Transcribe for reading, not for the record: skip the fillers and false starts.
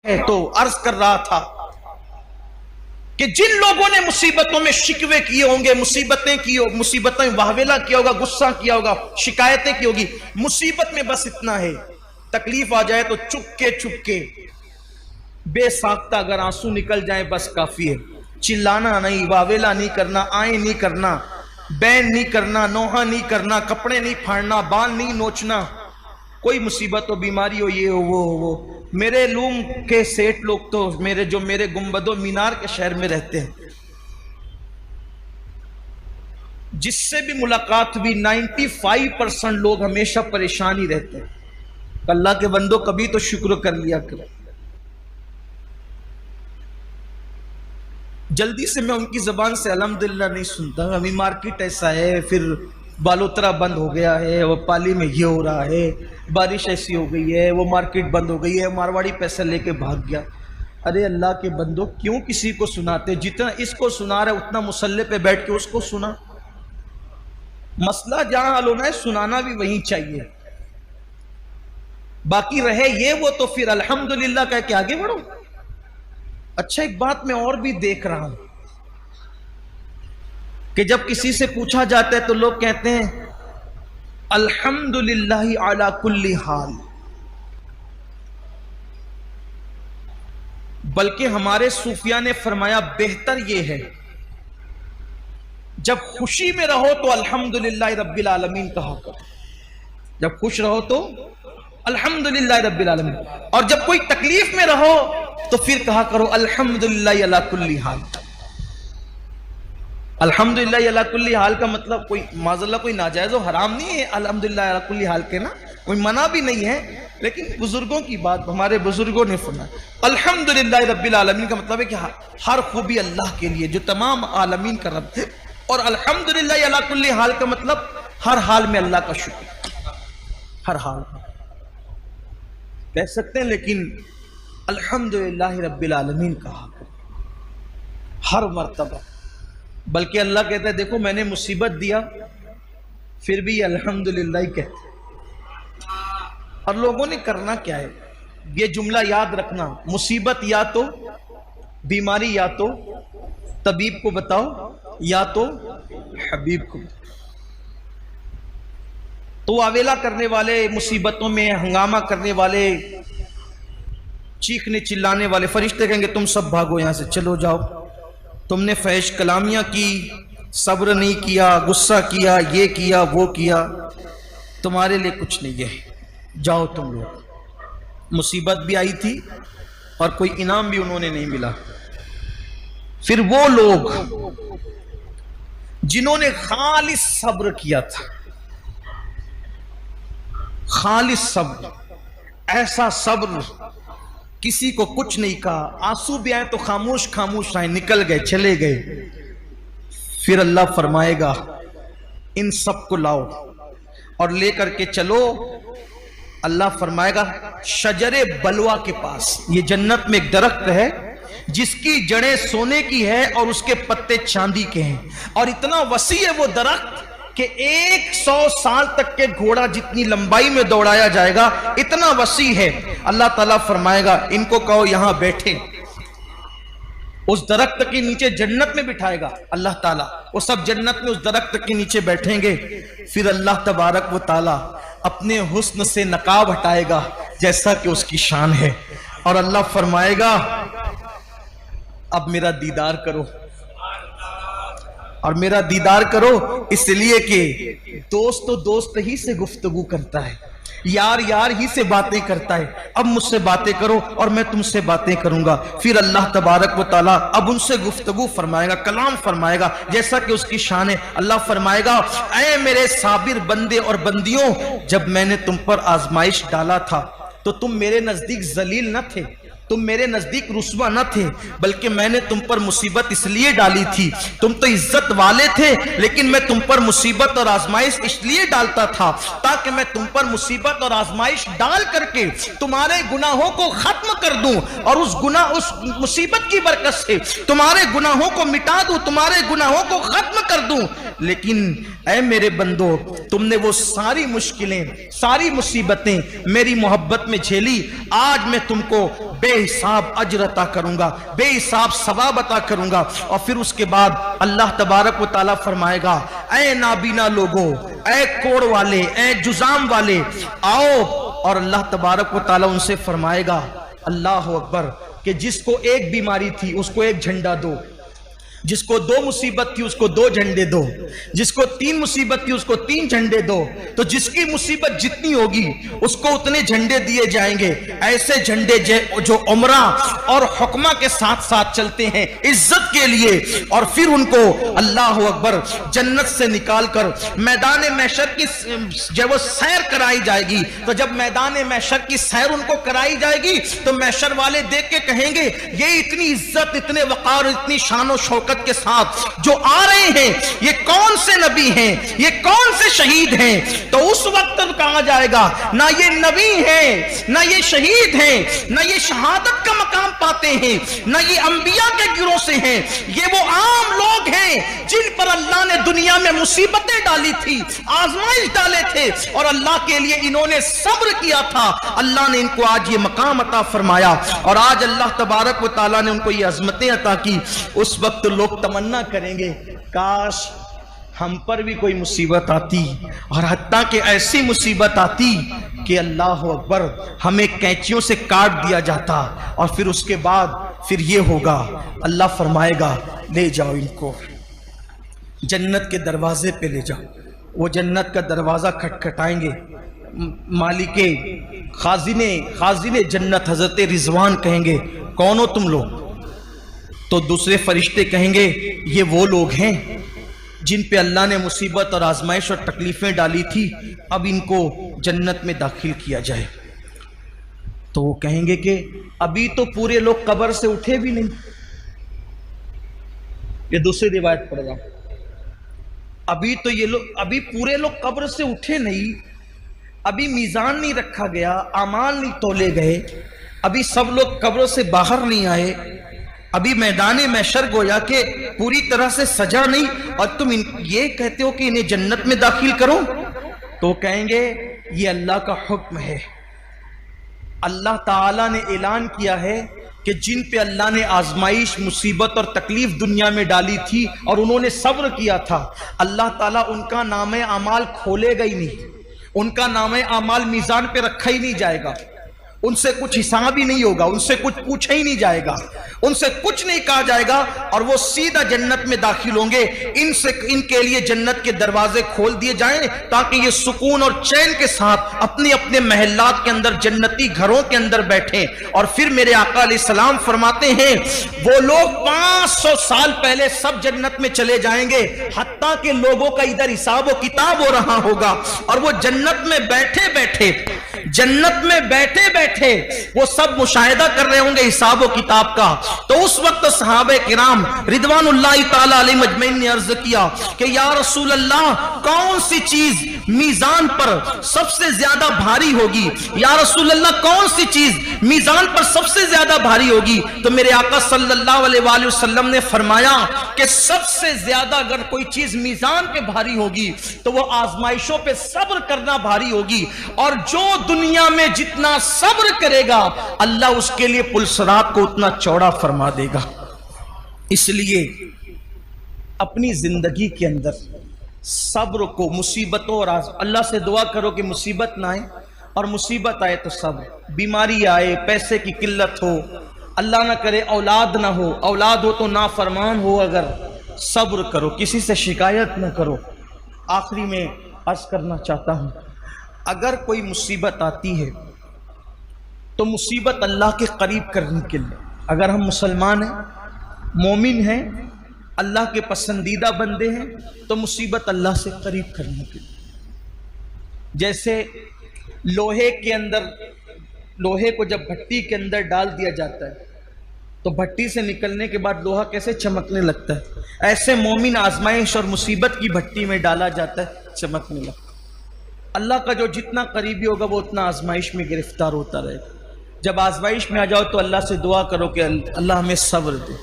है तो अर्ज कर रहा था कि जिन लोगों ने मुसीबतों में शिकवे किए होंगे, मुसीबतों में वाहवेला किया होगा, गुस्सा किया होगा, शिकायतें की होगी, मुसीबत में बस इतना है, तकलीफ आ जाए तो चुपके चुपके बेसाख्ता अगर आंसू निकल जाए बस काफी है। चिल्लाना नहीं, वाहवेला नहीं करना, आए नहीं करना, बैन नहीं करना, नोहा नहीं करना, कपड़े नहीं फाड़ना, बाल नहीं नोचना, कोई मुसीबत हो, बीमारी हो, ये हो वो। मेरे लूम के सेठ लोग तो मेरे गुंबदो मीनार के शहर में रहते हैं, जिससे भी मुलाकात हुई 95% लोग हमेशा परेशान ही रहते हैं। अल्लाह के बंदो कभी तो शुक्र कर लिया करो। जल्दी से मैं उनकी जबान से अल्हम्दुलिल्लाह नहीं सुनता। अभी मार्केट ऐसा है, फिर बालोतरा बंद हो गया है, वो पाली में ये हो रहा है, बारिश ऐसी हो गई है, वो मार्केट बंद हो गई है, मारवाड़ी पैसा लेके भाग गया। अरे अल्लाह के बंदो क्यों किसी को सुनाते? जितना इसको सुना रहे उतना मुसल्ले पे बैठ के उसको सुना। मसला जहां हल होना है सुनाना भी वहीं चाहिए, बाकी रहे ये वो तो फिर अल्हम्दुलिल्लाह कह के आगे बढ़ो। अच्छा, एक बात मैं और भी देख रहा हूं कि जब किसी से पूछा जाता है तो लोग कहते हैं अल्हम्दुलिल्लाह अला कुल्ली हाल, बल्कि हमारे सूफिया ने फरमाया बेहतर यह है जब खुशी में रहो तो अल्हम्दुलिल्लाह रब्बिल आलमीन कहा करो, जब खुश रहो तो अल्हम्दुलिल्लाह रब्बिल आलमीन, और जब कोई तकलीफ में रहो तो फिर कहा करो अल्हम्दुलिल्लाह अला कुल्ली हाल। अल्हम्दुलिल्लाह अला कुल्ली हाल का मतलब कोई माज़ल्ला कोई नाजायज और हराम नहीं है अल्हम्दुलिल्लाह अला कुल्ली हाल के, ना कोई मना भी नहीं है, लेकिन बुजुर्गों की बात, हमारे बुजुर्गों ने फरमाया अल्हम्दुलिल्लाह रब्बिल आलमीन का मतलब है कि हर खूबी अल्लाह के लिए जो तमाम आलमीन का रब थे, और अल्हम्दुलिल्लाह अला कुल्ली हाल का मतलब हर हाल में अल्लाह का शुक्र, हर हाल कह सकते हैं, लेकिन अल्हम्दुलिल्लाह रब्बिल आलमीन कहा हर मर्तबा। बल्कि अल्लाह कहता है देखो मैंने मुसीबत दिया फिर भी अल्हम्दुलिल्लाह ही कहते। और लोगों ने करना क्या है, ये जुमला याद रखना, मुसीबत या तो बीमारी या तो तबीब को बताओ या तो हबीब को। तो आवेला करने वाले, मुसीबतों में हंगामा करने वाले, चीखने चिल्लाने वाले फरिश्ते कहेंगे तुम सब भागो यहां से, चलो जाओ, तुमने फहश कलामियां की, सब्र नहीं किया, गुस्सा किया, ये किया वो किया, तुम्हारे लिए कुछ नहीं है, जाओ तुम लोग। मुसीबत भी आई थी और कोई इनाम भी उन्होंने नहीं मिला। फिर वो लोग जिन्होंने खालिस सब्र किया था, खालिस सब्र, ऐसा सब्र किसी को कुछ नहीं कहा, आंसू भी आए तो खामोश खामोश आए, निकल गए, चले गए। फिर अल्लाह फरमाएगा इन सब को लाओ और लेकर के चलो। अल्लाह फरमाएगा शजरे बलवा के पास, ये जन्नत में एक दरख्त है जिसकी जड़ें सोने की है और उसके पत्ते चांदी के हैं, और इतना वसी है वो दरख्त कि 100 साल तक के घोड़ा जितनी लंबाई में दौड़ाया जाएगा, इतना वसी है। अल्लाह ताला फरमाएगा इनको कहो यहां बैठे, उस दरख्त के नीचे जन्नत में बिठाएगा अल्लाह ताला, वो सब जन्नत में उस दरख्त के नीचे बैठेंगे। फिर अल्लाह तबारक व ताला अपने हुस्न से नकाब हटाएगा जैसा कि उसकी शान है, और अल्लाह फरमाएगा अब मेरा दीदार करो। और मेरा दीदार करो इसलिए कि दोस्त तो दोस्त ही से गुफ्तगू करता है, यार यार ही से बातें करता है, अब मुझसे बातें करो और मैं तुमसे बातें करूंगा। फिर अल्लाह तबारक व ताला अब उनसे गुफ्तगू फरमाएगा, कलाम फरमाएगा जैसा कि उसकी शान है। अल्लाह फरमाएगा ऐ मेरे साबिर बंदे और बंदियों, जब मैंने तुम पर आजमाइश डाला था तो तुम मेरे नजदीक जलील न थे, तुम मेरे नजदीक रुस्वा न थे, बल्कि मैंने तुम पर मुसीबत इसलिए डाली थी, तुम तो इज्जत वाले थे, लेकिन मैं तुम पर मुसीबत और आजमाइश इसलिए डालता था ताकि मैं तुम पर मुसीबत और आजमाइश डाल करके तुम्हारे गुनाहों को खत्म कर दूं, और उस मुसीबत की बरकत से तुम्हारे गुनाहों को मिटा दूं, तुम्हारे गुनाहों को खत्म कर दूं। लेकिन ऐ मेरे बंदो, तुमने वो सारी मुश्किलें, सारी मुसीबतें मेरी मोहब्बत में झेली, आज मैं तुमको बेहिसाब अजर अता करूंगा, बेहिसाब सवाब अता करूंगा। और फिर उसके बाद अल्लाह तबारक व तआला फरमाएगा, ऐ नाबीना लोगो, ऐ कोड़ वाले, ऐ जुजाम वाले, आओ। और अल्लाह तबारक व तआला उनसे फरमाएगा, अल्लाह अकबर, कि जिसको एक बीमारी थी उसको एक झंडा दो, जिसको 2 मुसीबत थी उसको 2 झंडे दो, जिसको 3 मुसीबत थी उसको 3 झंडे दो। तो जिसकी मुसीबत जितनी होगी उसको उतने झंडे दिए जाएंगे। ऐसे झंडे जो उमरा और हुक्मा के साथ साथ चलते हैं इज्जत के लिए। और फिर उनको अल्लाह अकबर जन्नत से निकालकर मैदान महशर की जब वो सैर कराई जाएगी, तो जब मैदान महशर की सैर उनको कराई जाएगी तो महशर वाले देख के कहेंगे, ये इतनी इज्जत, इतने वकार, इतनी शान और शौकत के साथ जो आ रहे हैं, ये कौन से नबी हैं, ये कौन से शहीद हैं। तो उस वक्त कहा जाएगा, ना ये नबी हैं, ना ये शहीद हैं, ना ये शहादत का मकाम पाते हैं, ना ये अंबिया के गिरोह से हैं, ये वो आम लोग हैं जिन पर अल्लाह ने दुनिया में मुसीबतें डाली थी, आजमाइश डाले थे, और अल्लाह के लिए इन्होंने सब्र किया था। अल्लाह ने इनको आज ये मकाम अता फरमाया, और आज अल्लाह तबारक व तआला ने उनको ये अजमतें अता की। उस वक्त लोग तमन्ना करेंगे, काश हम पर भी कोई मुसीबत आती, और हत्ता कि ऐसी मुसीबत आती कि अल्लाह अकबर हमें कैंचियों से काट दिया जाता। और फिर उसके बाद फिर ये होगा, अल्लाह फरमाएगा, ले जाओ इनको जन्नत के दरवाजे पे ले जाओ। वो जन्नत का दरवाजा खटखटाएंगे, मालिके खाजिने जन्नत हजरत रिजवान कहेंगे, कौन हो तुम लोग? तो दूसरे फरिश्ते कहेंगे, ये वो लोग हैं जिन पे अल्लाह ने मुसीबत और आजमाइश और तकलीफें डाली थी, अब इनको जन्नत में दाखिल किया जाए। तो वो कहेंगे कि अभी तो पूरे लोग कब्र से उठे भी नहीं। ये दूसरी रिवायत पढ़ रहा हूं, अभी तो ये लोग, अभी पूरे लोग कब्र से उठे नहीं, अभी मीजान नहीं रखा गया, अमाल नहीं तोले गए, अभी सब लोग कब्रों से बाहर नहीं आए, अभी मैदान महशर गोया के पूरी तरह से सजा नहीं, और तुम ये कहते हो कि इन्हें जन्नत में दाखिल करो। तो कहेंगे, ये अल्लाह का हुक्म है। अल्लाह ताला ने ऐलान किया है कि जिन पे अल्लाह ने आजमाइश, मुसीबत और तकलीफ दुनिया में डाली थी और उन्होंने सब्र किया था, अल्लाह ताला उनका नामे अमाल खोलेगा ही नहीं, उनका नामे अमाल मीजान पे रखा ही नहीं जाएगा, उनसे कुछ हिसाब ही नहीं होगा, उनसे कुछ पूछा ही नहीं जाएगा, उनसे कुछ नहीं कहा जाएगा, और वो सीधा जन्नत में दाखिल होंगे। इनके लिए जन्नत के दरवाजे खोल दिए जाएं ताकि ये सुकून और चैन के साथ अपने अपने महल्लात के अंदर, जन्नती घरों के अंदर बैठें। और फिर मेरे आका अलैहिस्सलाम फरमाते हैं, वो लोग 500 साल पहले सब जन्नत में चले जाएंगे, हत्ता के लोगों का इधर हिसाब व किताब हो रहा होगा, और वो जन्नत में बैठे बैठे वो सब मुशाहिदा कर रहे होंगे हिसाब व किताब का। तो उस वक्त सहाबे किराम रिदवानुल्लाहि ताला अलैहिम अजमईन ने अर्ज किया कि या रसूल अल्लाह, कौन सी चीज मीजान पर सबसे ज्यादा भारी होगी? या रसूल अल्लाह, कौन सी चीज मीजान पर सबसे ज्यादा भारी होगी? तो मेरे आका सल्लल्लाहु अलैहि वसल्लम ने फरमाया कि सबसे ज्यादा अगर कोई चीज मीजान पे भारी होगी तो वो आजमाइशों पे सब्र करना भारी होगी, और जो दुनिया में जितना सब्र करेगा अल्लाह उसके लिए पुलसरात को उतना चौड़ा फरमा देगा। इसलिए अपनी जिंदगी के अंदर सब्र को, मुसीबतों और अल्लाह से दुआ करो कि मुसीबत ना आए, और मुसीबत आए तो सब्र, बीमारी आए, पैसे की किल्लत हो, अल्लाह ना करे औलाद ना हो, औलाद हो तो नाफरमान हो, अगर सब्र करो, किसी से शिकायत ना करो। आखिरी में अर्ज करना चाहता हूं, अगर कोई मुसीबत आती है तो मुसीबत अल्लाह के करीब करने के लिए, अगर हम मुसलमान हैं, मोमिन हैं, अल्लाह के पसंदीदा बंदे हैं, तो मुसीबत अल्लाह से करीब करने के लिए। जैसे लोहे के अंदर, लोहे को जब भट्टी के अंदर डाल दिया जाता है तो भट्टी से निकलने के बाद लोहा कैसे चमकने लगता है, ऐसे मोमिन आजमाइश और मुसीबत की भट्टी में डाला जाता है, चमकने लगता है। अल्लाह का जो जितना करीबी होगा वो उतना आजमाइश में गिरफ्तार होता रहेगा। जब आजमाइश में आ जाओ तो अल्लाह से दुआ करो कि अल्लाह हमें सब्र दे।